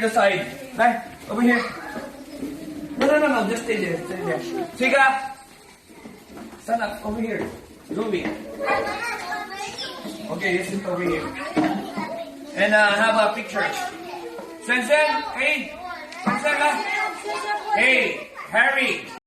the side. Right, over here. No. Just stay there. Stay there. Chica! Stand up. Over here. Ruby. Okay, you sit over here. And have a picture. Sen. Hey! Sen. Hey! Harry!